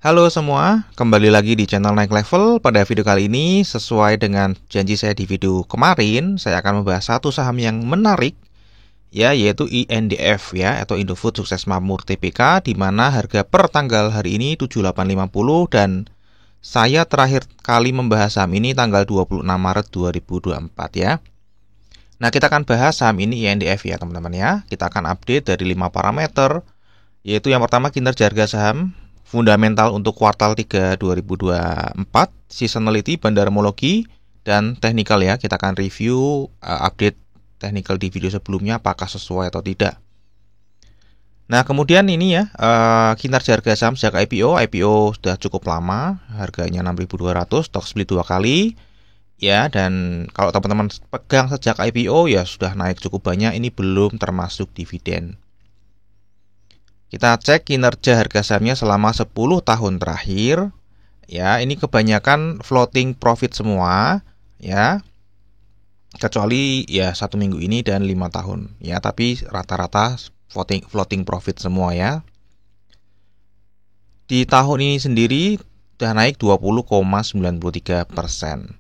Halo semua, kembali lagi di channel Naik Level. Pada video kali ini, sesuai dengan janji saya di video kemarin, saya akan membahas satu saham yang menarik, ya, yaitu INDF ya, atau Indofood Sukses Makmur Tbk, di mana harga per tanggal hari ini 7850 dan saya terakhir kali membahas saham ini tanggal 26 Maret 2024 ya. Nah, kita akan bahas saham ini INDF ya teman-teman ya. Kita akan update dari 5 parameter, yaitu yang pertama kinerja harga saham, fundamental untuk kuartal 3 2024, seasonality, bandarmologi, dan technical ya. Kita akan review update technical di video sebelumnya apakah sesuai atau tidak. Nah, kemudian ini ya, kinerja harga saham sejak IPO sudah cukup lama, harganya 6.200, stock split 2 kali. Ya, dan kalau teman-teman pegang sejak IPO ya sudah naik cukup banyak, ini belum termasuk dividen. Kita cek kinerja harga sahamnya selama 10 tahun terakhir. Ya, ini kebanyakan floating profit semua, ya. Kecuali ya 1 minggu ini dan 5 tahun, ya, tapi rata-rata floating profit semua ya. Di tahun ini sendiri sudah naik 20,93%.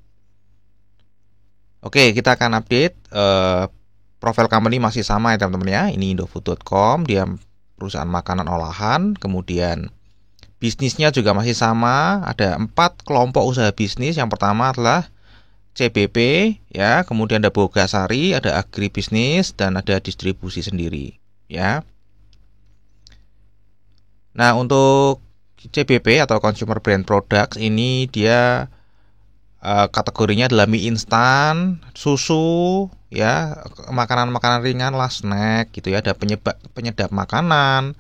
Oke, kita akan update profil company masih sama ya teman-teman ya. Ini indofood.com, dia perusahaan makanan olahan, kemudian bisnisnya juga masih sama, ada 4 kelompok usaha bisnis. Yang pertama adalah CBP, ya, kemudian ada Bogasari, ada agribisnis, dan ada distribusi sendiri, ya. Nah, untuk CBP atau Consumer Brand Products ini dia kategorinya adalah mie instan, susu, ya, makanan-makanan ringan lah, snack gitu ya, ada penyedap makanan,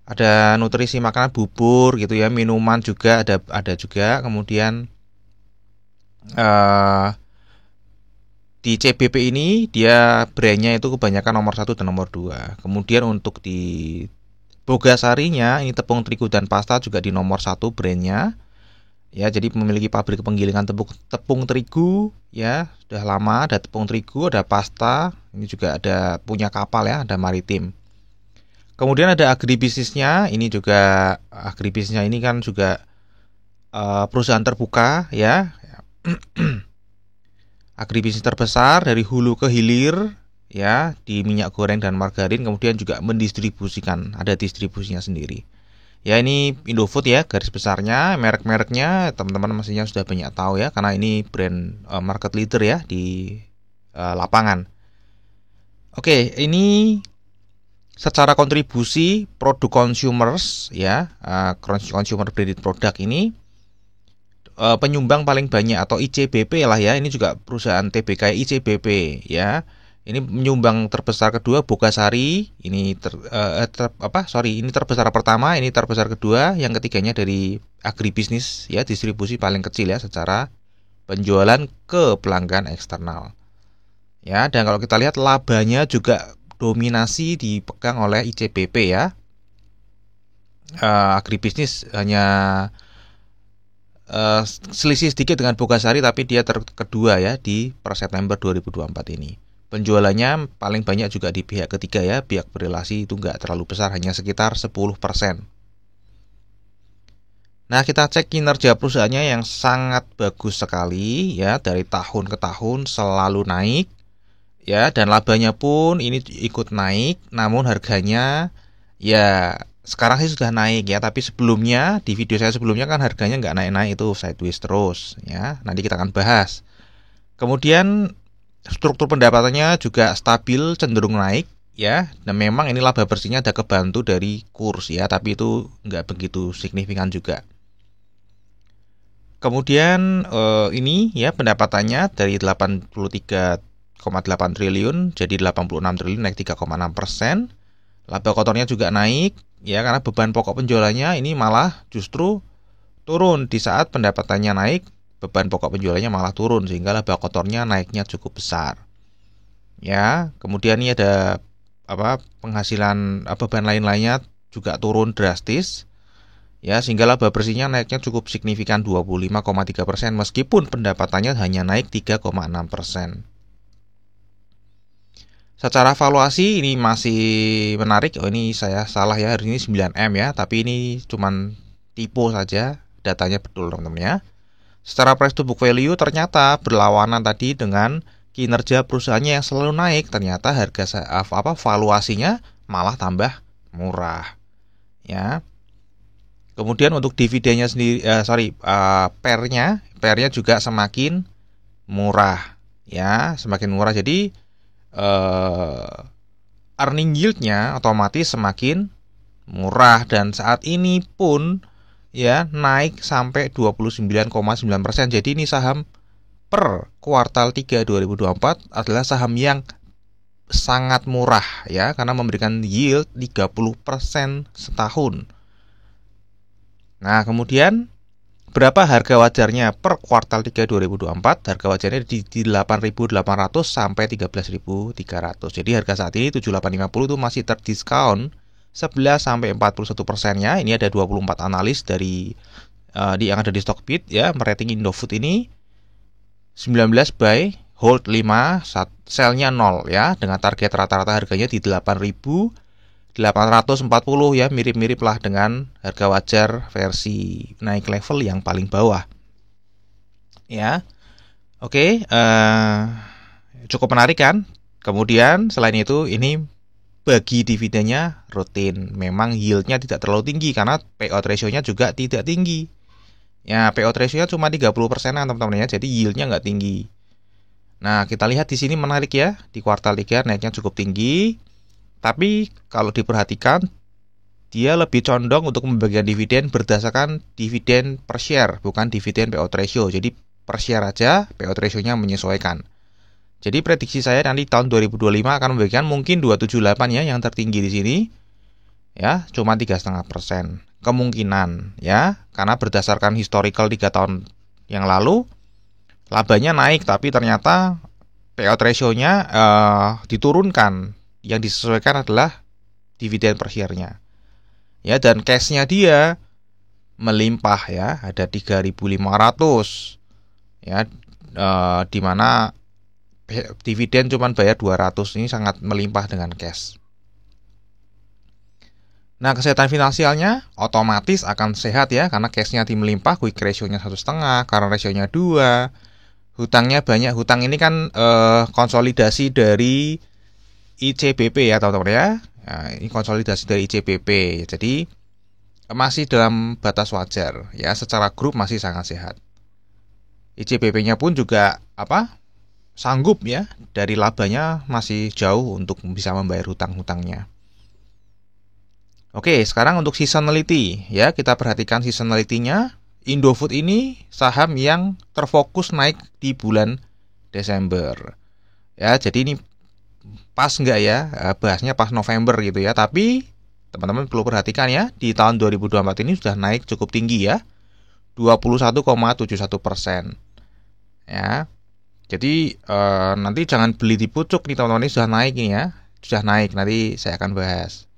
ada nutrisi makanan, bubur gitu ya, minuman juga ada juga. Kemudian di CBP ini dia brandnya itu kebanyakan nomor 1 dan nomor 2. Kemudian untuk di Bogasarinya ini tepung terigu dan pasta juga di nomor 1 brandnya. Ya, jadi memiliki pabrik penggilingan tepung terigu, ya, sudah lama. Ada tepung terigu, ada pasta, ini juga ada punya kapal ya, ada maritim. Kemudian ada agribisnisnya, ini juga agribisnisnya ini kan juga perusahaan terbuka ya. Agribisnis terbesar dari hulu ke hilir ya, di minyak goreng dan margarin, kemudian juga mendistribusikan, ada distribusinya sendiri. Ya, ini Indofood ya, garis besarnya. Merek-mereknya teman-teman mestinya sudah banyak tahu ya, karena ini brand market leader ya di lapangan. Oke, ini secara kontribusi produk consumers ya, consumer branded product ini penyumbang paling banyak atau ICBP lah ya. Ini juga perusahaan TBK ICBP ya. Ini menyumbang terbesar kedua Bogasari, ini ini terbesar pertama, ini terbesar kedua, yang ketiganya dari agribisnis ya, distribusi paling kecil ya secara penjualan ke pelanggan eksternal. Ya, dan kalau kita lihat labanya juga dominasi dipegang oleh ICBP ya. Agribisnis hanya selisih sedikit dengan Bogasari, tapi dia kedua ya di per September 2024 ini. Penjualannya paling banyak juga di pihak ketiga ya, pihak berrelasi itu nggak terlalu besar, hanya sekitar 10%. Nah, kita cek kinerja perusahaannya yang sangat bagus sekali ya, dari tahun ke tahun selalu naik ya, dan labanya pun ini ikut naik, namun harganya ya sekarang sih sudah naik ya, tapi sebelumnya di video saya sebelumnya kan harganya nggak naik-naik, itu sideways terus ya, nanti kita akan bahas. Kemudian struktur pendapatannya juga stabil, cenderung naik ya, dan memang ini laba bersihnya ada kebantu dari kurs ya, tapi itu nggak begitu signifikan juga. Kemudian ini ya pendapatannya dari 83,8 triliun jadi 86 triliun, naik 3,6%. Laba kotornya juga naik ya, karena beban pokok penjualannya ini malah justru turun di saat pendapatannya naik. Beban pokok penjualannya malah turun sehingga laba kotornya naiknya cukup besar. Ya, kemudian ini ada penghasilan beban lain-lainnya juga turun drastis. Ya, sehingga laba bersihnya naiknya cukup signifikan 25,3% meskipun pendapatannya hanya naik 3,6%. Secara valuasi ini masih menarik. Oh, ini saya salah ya, hari ini 9M ya, tapi ini cuman typo saja, datanya betul teman-teman ya. Secara price to book value ternyata berlawanan tadi dengan kinerja perusahaannya yang selalu naik, ternyata harga valuasinya malah tambah murah. Ya. Kemudian untuk dividennya sendiri, pernya juga semakin murah, ya, semakin murah. Jadi earning yield-nya otomatis semakin murah dan saat ini pun ya naik sampai 29,9%. Jadi ini saham per kuartal 3 2024 adalah saham yang sangat murah ya, karena memberikan yield 30% setahun. Nah, kemudian berapa harga wajarnya per kuartal 3 2024? Harga wajarnya di 8.800 sampai 13.300. Jadi harga saat ini 7850 itu masih terdiskon 11 sampai 41%-nya. Ini ada 24 analis dari yang ada di Stockbit ya, merating Indofood ini 19 buy, hold 5, sell-nya 0 ya, dengan target rata-rata harganya di 8.840 ya, mirip-mirip lah dengan harga wajar versi naik level yang paling bawah. Ya. Oke, cukup menarik kan? Kemudian selain itu ini bagi dividennya rutin. Memang yield-nya tidak terlalu tinggi karena payout ratio-nya juga tidak tinggi. Ya, payout ratio-nya cuma 30%-an teman-teman ya, jadi yield-nya nggak tinggi. Nah, kita lihat di sini menarik ya, di kuartal 3 naiknya cukup tinggi. Tapi kalau diperhatikan, dia lebih condong untuk membagikan dividen berdasarkan dividen per share, bukan dividen payout ratio. Jadi per share aja, payout ratio-nya menyesuaikan. Jadi prediksi saya nanti tahun 2025 akan membagikan mungkin 278 ya, yang tertinggi di sini. Ya, cuma 3,5%. Kemungkinan ya, karena berdasarkan historical 3 tahun yang lalu labanya naik tapi ternyata payout ratio-nya diturunkan. Yang disesuaikan adalah dividen per share-nya. Ya, dan cash-nya dia melimpah ya, ada 3.500. Ya, di mana dividen cuma bayar 200, ini sangat melimpah dengan cash. Nah, kesehatan finansialnya otomatis akan sehat ya, karena cash-nya melimpah, quick ratio-nya 1,5, current ratio-nya 2, hutangnya banyak. Hutang ini kan konsolidasi dari ICBP ya teman-teman ya. Nah, ini konsolidasi dari ICBP, jadi masih dalam batas wajar ya, secara grup masih sangat sehat. ICBP-nya pun juga sanggup ya, dari labanya masih jauh untuk bisa membayar hutang-hutangnya. Oke, sekarang untuk seasonality ya, kita perhatikan seasonality-nya. Indofood ini saham yang terfokus naik di bulan Desember. Ya, jadi ini pas enggak ya, bahasnya pas November gitu ya. Tapi teman-teman perlu perhatikan ya, di tahun 2024 ini sudah naik cukup tinggi ya, 21,71%. Ya. Jadi nanti jangan beli di pucuk nih teman-teman, ini sudah naik ini ya. Sudah naik, nanti saya akan bahas.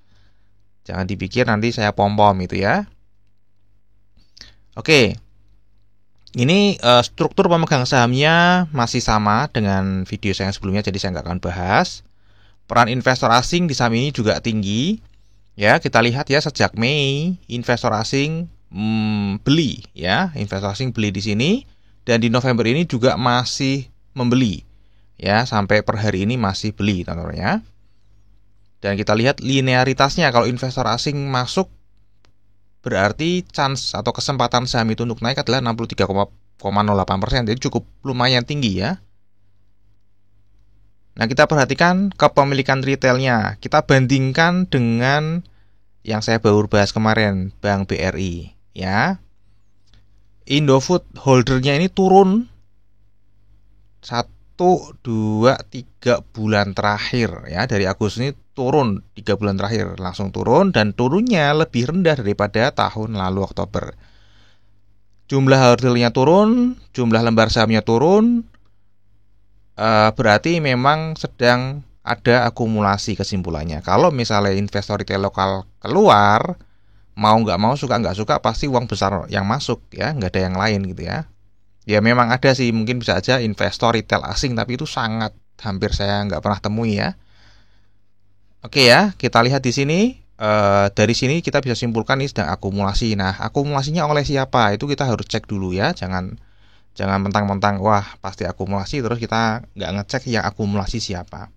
Jangan dipikir nanti saya pom-pom itu ya. Oke. Ini struktur pemegang sahamnya masih sama dengan video saya yang sebelumnya, jadi saya nggak akan bahas. Peran investor asing di saham ini juga tinggi. Ya, kita lihat ya, sejak Mei investor asing beli ya, investor asing beli di sini, dan di November ini juga masih membeli. Ya, sampai per hari ini masih beli teman-teman ya. Dan kita lihat linearitasnya, kalau investor asing masuk berarti chance atau kesempatan saham itu untuk naik adalah 63,08%, jadi cukup lumayan tinggi ya. Nah, kita perhatikan kepemilikan retailnya, kita bandingkan dengan yang saya baru bahas kemarin, Bank BRI ya. Indofood holdernya ini turun 1, 2, 3 bulan terakhir ya, dari Agustus ini turun 3 bulan terakhir langsung turun, dan turunnya lebih rendah daripada tahun lalu Oktober. Jumlah holdernya turun, jumlah lembar sahamnya turun, berarti memang sedang ada akumulasi kesimpulannya. Kalau misalnya investor retail lokal keluar, mau nggak mau, suka nggak suka, pasti uang besar yang masuk ya, nggak ada yang lain gitu ya. Ya memang ada sih, mungkin bisa aja investor retail asing, tapi itu sangat hampir saya nggak pernah temui ya. Oke ya, kita lihat di sini dari sini kita bisa simpulkan ini sedang akumulasi. Nah, akumulasinya oleh siapa? Itu kita harus cek dulu ya. Jangan mentang-mentang wah pasti akumulasi terus kita nggak ngecek yang akumulasi siapa.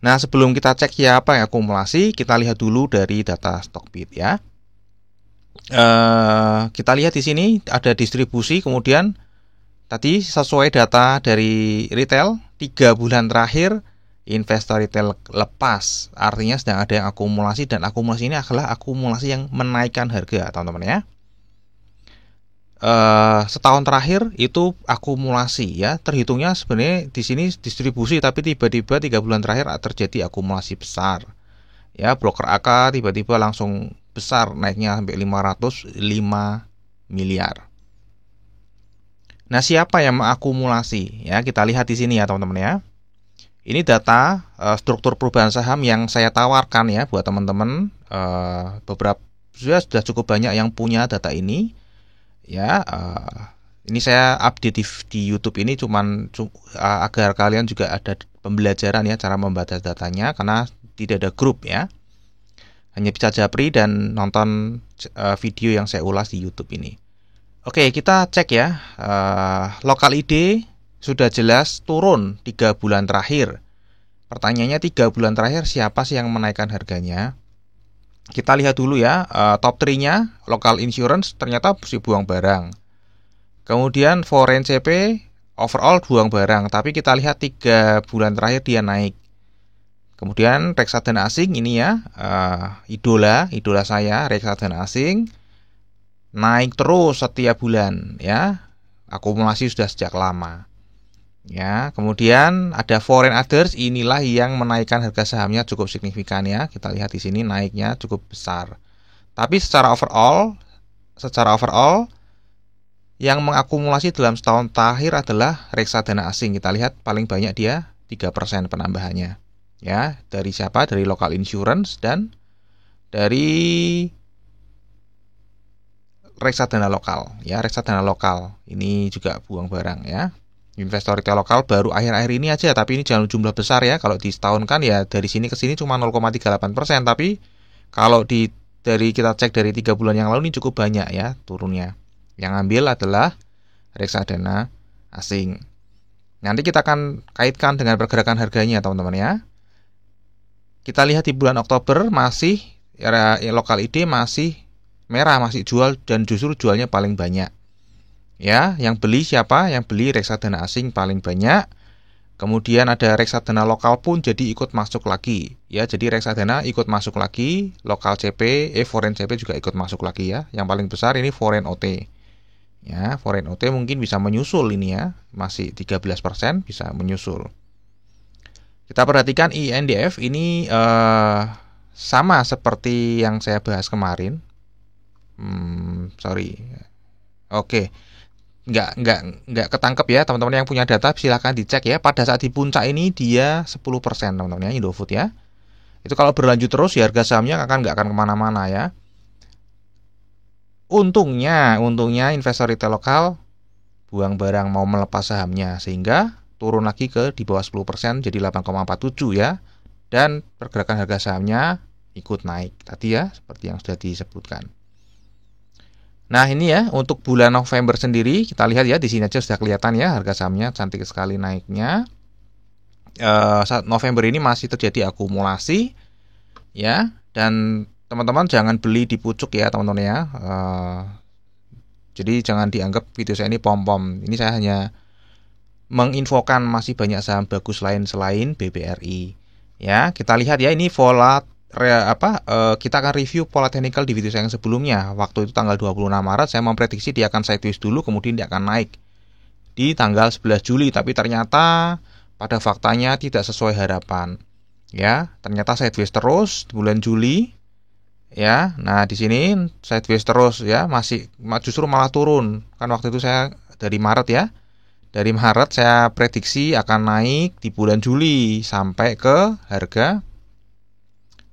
Nah, sebelum kita cek siapa yang akumulasi, kita lihat dulu dari data Stockbit ya. Kita lihat di sini ada distribusi, kemudian tadi sesuai data dari retail 3 bulan terakhir investor retail lepas, artinya sedang ada yang akumulasi, dan akumulasi ini adalah akumulasi yang menaikkan harga, teman-teman ya. Setahun terakhir itu akumulasi ya, terhitungnya sebenarnya di sini distribusi, tapi tiba-tiba 3 bulan terakhir terjadi akumulasi besar ya. Broker AK tiba-tiba langsung besar naiknya sampai 505 miliar. Nah, siapa yang mengakumulasi ya? Kita lihat di sini ya teman-teman ya. Ini data struktur perubahan saham yang saya tawarkan ya buat teman-teman. Beberapa sudah cukup banyak yang punya data ini. Ya, ini saya update di YouTube ini cuman agar kalian juga ada pembelajaran ya cara membaca datanya, karena tidak ada grup ya. Hanya bisa japri dan nonton video yang saya ulas di YouTube ini. Oke, kita cek ya. Lokal ID sudah jelas turun 3 bulan terakhir. Pertanyaannya 3 bulan terakhir siapa sih yang menaikkan harganya? Kita lihat dulu ya, top 3-nya local insurance ternyata mesti buang barang. Kemudian foreign CP overall buang barang, tapi kita lihat 3 bulan terakhir dia naik. Kemudian reksadana asing ini ya, idola saya, reksadana asing naik terus setiap bulan ya. Akumulasi sudah sejak lama. Ya, kemudian ada foreign others, inilah yang menaikkan harga sahamnya cukup signifikan ya. Kita lihat di sini naiknya cukup besar. Tapi secara overall yang mengakumulasi dalam setahun terakhir adalah reksadana asing. Kita lihat paling banyak dia 3% penambahannya. Ya, dari siapa? Dari local insurance dan dari reksadana lokal. Ya, reksadana lokal ini juga buang barang ya. Investor retail lokal baru akhir-akhir ini aja, tapi ini jangan jumlah besar ya. Kalau di setahun kan ya dari sini ke sini cuma 0,38%, tapi kalau dari kita cek dari 3 bulan yang lalu ini cukup banyak ya turunnya. Yang ambil adalah reksadana asing. Nanti kita akan kaitkan dengan pergerakan harganya teman-teman ya. Kita lihat di bulan Oktober masih lokal ID masih merah, masih jual, dan justru jualnya paling banyak. Ya, yang beli siapa? Yang beli reksadana asing paling banyak. Kemudian ada reksadana lokal pun jadi ikut masuk lagi. Ya, jadi reksadana ikut masuk lagi, lokal CP, foreign CP juga ikut masuk lagi ya. Yang paling besar ini foreign OT. Ya, foreign OT mungkin bisa menyusul ini ya. Masih 13% bisa menyusul. Kita perhatikan INDF ini sama seperti yang saya bahas kemarin. Oke. Nggak ketangkep ya teman-teman yang punya data, silahkan dicek ya. Pada saat di puncak ini dia 10% teman-teman ya, Indofood ya. Itu kalau berlanjut terus ya harga sahamnya nggak akan kemana-mana ya. Untungnya investor retail lokal buang barang mau melepas sahamnya, sehingga turun lagi ke di bawah 10% jadi 8,47 ya. Dan pergerakan harga sahamnya ikut naik tadi ya, seperti yang sudah disebutkan. Nah, ini ya untuk bulan November sendiri kita lihat ya, di sini aja sudah kelihatan ya harga sahamnya cantik sekali naiknya. Saat November ini masih terjadi akumulasi ya, dan teman-teman jangan beli di pucuk ya teman-teman ya. Jadi jangan dianggap video saya ini pom-pom. Ini saya hanya menginfokan masih banyak saham bagus lain selain BBRI. Ya, kita lihat ya ini kita akan review pola technical di video saya yang sebelumnya. Waktu itu tanggal 26 Maret saya memprediksi dia akan sideways dulu, kemudian dia akan naik di tanggal 11 Juli, tapi ternyata pada faktanya tidak sesuai harapan. Ya, ternyata sideways terus di bulan Juli. Ya, nah di sini sideways terus ya, justru malah turun. Kan waktu itu saya dari Maret ya. Dari Maret saya prediksi akan naik di bulan Juli sampai ke harga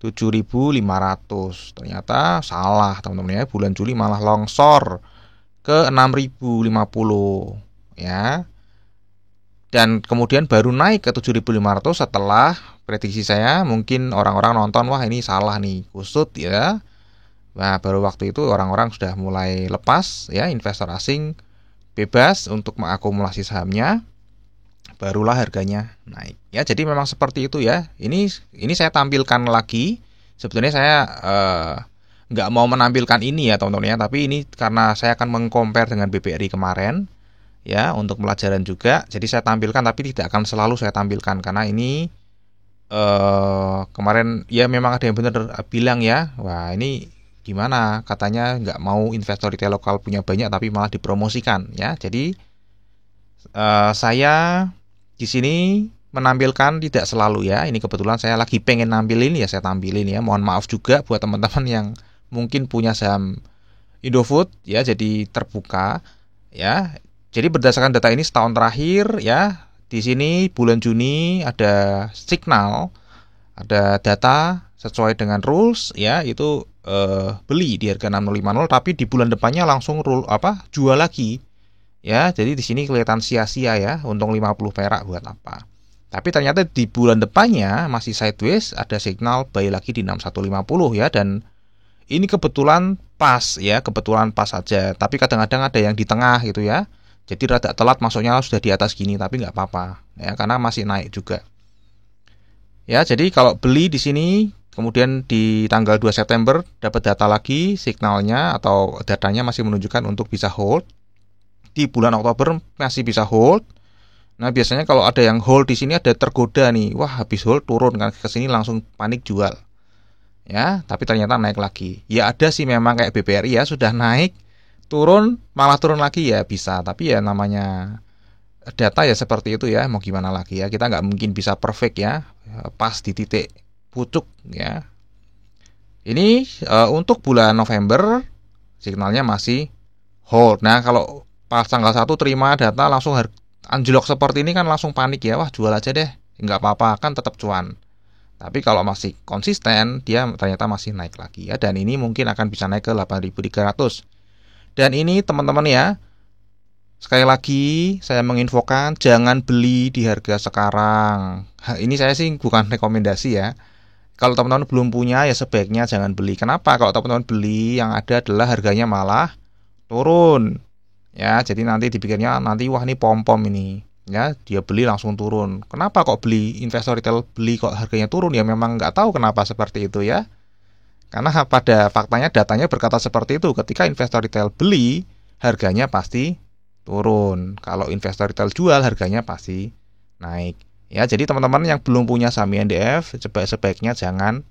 7.500. Ternyata salah teman-teman ya, bulan Juli malah longsor ke 6.050 ya. Dan kemudian baru naik ke 7.500 setelah prediksi saya mungkin orang-orang nonton, wah ini salah nih, kusut ya. Nah, baru waktu itu orang-orang sudah mulai lepas ya, investor asing bebas untuk mengakumulasi sahamnya, barulah harganya naik. Ya, jadi memang seperti itu ya. Ini saya tampilkan lagi. Sebetulnya saya nggak mau menampilkan ini ya teman-teman ya, tapi ini karena saya akan mengcompare dengan BBRI kemarin. Ya, untuk pelajaran juga. Jadi saya tampilkan tapi tidak akan selalu saya tampilkan karena ini kemarin ya memang ada yang benar bilang ya, wah ini gimana katanya nggak mau investor retail lokal punya banyak tapi malah dipromosikan ya. Jadi saya di sini menampilkan tidak selalu ya. Ini kebetulan saya lagi pengen nampilin ya, saya tampilin ya. Mohon maaf juga buat teman-teman yang mungkin punya saham Indofood ya, jadi terbuka ya. Jadi berdasarkan data ini setahun terakhir ya, di sini bulan Juni ada signal, ada data sesuai dengan rules ya, itu beli di harga 6050 tapi di bulan depannya langsung jual lagi. Ya, jadi di sini kelihatan sia-sia ya, untung 50 perak buat apa. Tapi ternyata di bulan depannya masih sideways, ada signal buy lagi di 6150 ya, dan ini kebetulan pas ya, kebetulan pas saja. Tapi kadang-kadang ada yang di tengah gitu ya. Jadi rada telat masuknya sudah di atas gini, tapi nggak apa-apa ya, karena masih naik juga. Ya, jadi kalau beli di sini kemudian di tanggal 2 September dapat data lagi, signalnya atau datanya masih menunjukkan untuk bisa hold. Di bulan Oktober masih bisa hold. Nah, biasanya kalau ada yang hold di sini ada tergoda nih, wah habis hold turun kan ke sini langsung panik jual. Ya, tapi ternyata naik lagi. Ya ada sih memang kayak BBRI ya, sudah naik turun malah turun lagi ya bisa, tapi ya namanya data ya seperti itu ya, mau gimana lagi ya, kita nggak mungkin bisa perfect ya, pas di titik pucuk ya. Ini untuk bulan November signalnya masih hold. Nah, kalau pas tanggal 1 terima data langsung anjlok seperti ini kan langsung panik ya, wah jual aja deh, nggak apa-apa kan tetap cuan. Tapi kalau masih konsisten dia ternyata masih naik lagi ya, dan ini mungkin akan bisa naik ke 8.300. Dan ini teman-teman ya, sekali lagi saya menginfokan jangan beli di harga sekarang. Ini saya sih bukan rekomendasi ya. Kalau teman-teman belum punya ya sebaiknya jangan beli. Kenapa? Kalau teman-teman beli yang ada adalah harganya malah turun. Ya, jadi nanti dipikirnya nanti wah ini pom-pom ini. Ya, dia beli langsung turun. Kenapa kok beli investor retail beli kok harganya turun? Ya memang nggak tahu kenapa seperti itu ya. Karena pada faktanya datanya berkata seperti itu. Ketika investor retail beli, harganya pasti turun. Kalau investor retail jual, harganya pasti naik. Ya, jadi teman-teman yang belum punya saham INDF, sebaiknya jangan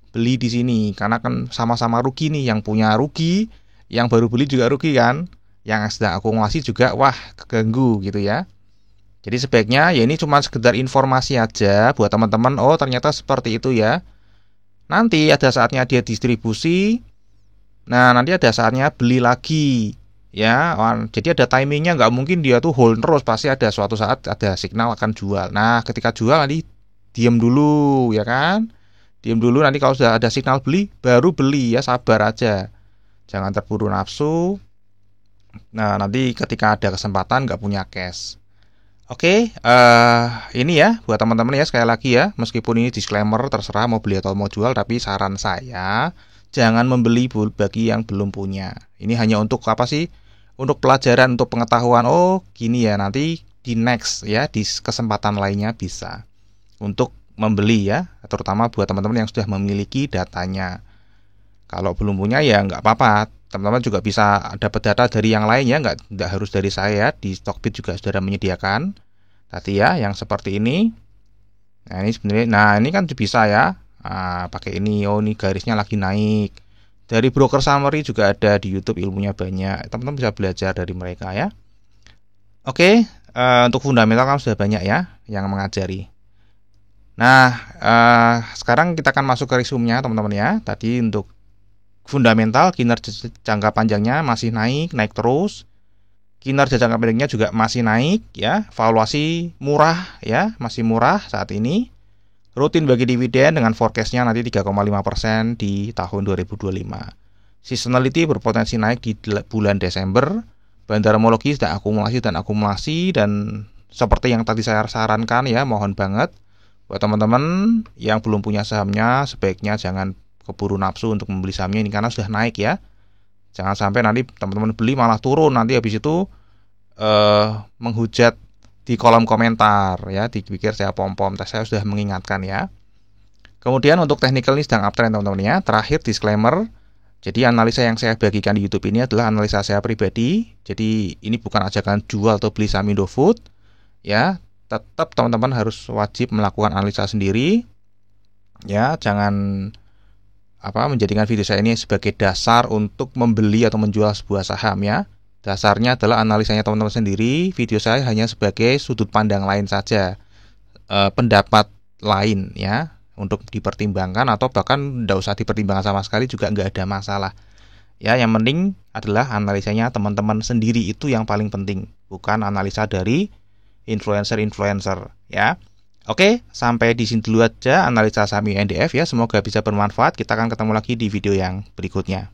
beli di sini. Karena kan sama-sama rugi nih. Yang punya rugi, yang baru beli juga rugi kan. Yang sedang akumulasi juga, wah keganggu gitu ya. Jadi sebaiknya ya ini cuma sekedar informasi aja buat teman-teman. Oh ternyata seperti itu ya. Nanti ada saatnya dia distribusi. Nah, nanti ada saatnya beli lagi. Ya, jadi ada timingnya, nggak mungkin dia tuh hold terus, pasti ada suatu saat ada signal akan jual. Nah, ketika jual nanti diam dulu, ya kan? Diam dulu, nanti kalau sudah ada signal beli, baru beli ya, sabar aja. Jangan terburu nafsu. Nah, nanti ketika ada kesempatan nggak punya cash. Oke, ini ya buat teman-teman ya, sekali lagi ya, meskipun ini disclaimer terserah mau beli atau mau jual, tapi saran saya jangan membeli bagi yang belum punya. Ini hanya untuk apa sih? Untuk pelajaran, untuk pengetahuan. Oh gini ya, nanti di next ya, di kesempatan lainnya bisa untuk membeli ya, terutama buat teman-teman yang sudah memiliki datanya. Kalau belum punya ya nggak apa-apa. Teman-teman juga bisa dapat data dari yang lain ya, nggak harus dari saya. Di Stockbit juga sudah menyediakan tadi ya, yang seperti ini. Nah ini sebenarnya, nah ini kan bisa ya, pakai ini. Oh ini garisnya lagi naik. Dari broker summary juga ada di YouTube, ilmunya banyak. Teman-teman bisa belajar dari mereka ya. Oke, untuk fundamental kan sudah banyak ya yang mengajari. Nah sekarang kita akan masuk ke resume-nya teman-teman ya. Tadi untuk fundamental, kinerja jangka panjangnya masih naik terus. Kinerja jangka pendeknya juga masih naik ya. Valuasi murah ya, masih murah saat ini. Rutin bagi dividen dengan forecast-nya nanti 3,5% di tahun 2025. Seasonality berpotensi naik di bulan Desember. Bandarmologi sedang akumulasi dan seperti yang tadi saya sarankan ya, mohon banget buat teman-teman yang belum punya sahamnya, sebaiknya jangan keburu nafsu untuk membeli sahamnya ini karena sudah naik ya. Jangan sampai nanti teman-teman beli malah turun, nanti habis itu menghujat di kolom komentar ya, dipikir saya pom-pom. Saya sudah mengingatkan ya. Kemudian untuk technical ini sedang uptrend teman-teman ya. Terakhir disclaimer, jadi analisa yang saya bagikan di YouTube ini adalah analisa saya pribadi. Jadi ini bukan ajakan jual atau beli saham Indofood ya. Tetap teman-teman harus wajib melakukan analisa sendiri ya. Jangan menjadikan video saya ini sebagai dasar untuk membeli atau menjual sebuah saham ya. Dasarnya adalah analisanya teman-teman sendiri. Video saya hanya sebagai sudut pandang lain saja, pendapat lain ya, untuk dipertimbangkan atau bahkan tidak usah dipertimbangkan sama sekali juga nggak ada masalah. Ya, yang penting adalah analisanya teman-teman sendiri, itu yang paling penting, bukan analisa dari influencer ya. Oke, sampai di sini dulu aja analisa saham INDF ya. Semoga bisa bermanfaat. Kita akan ketemu lagi di video yang berikutnya.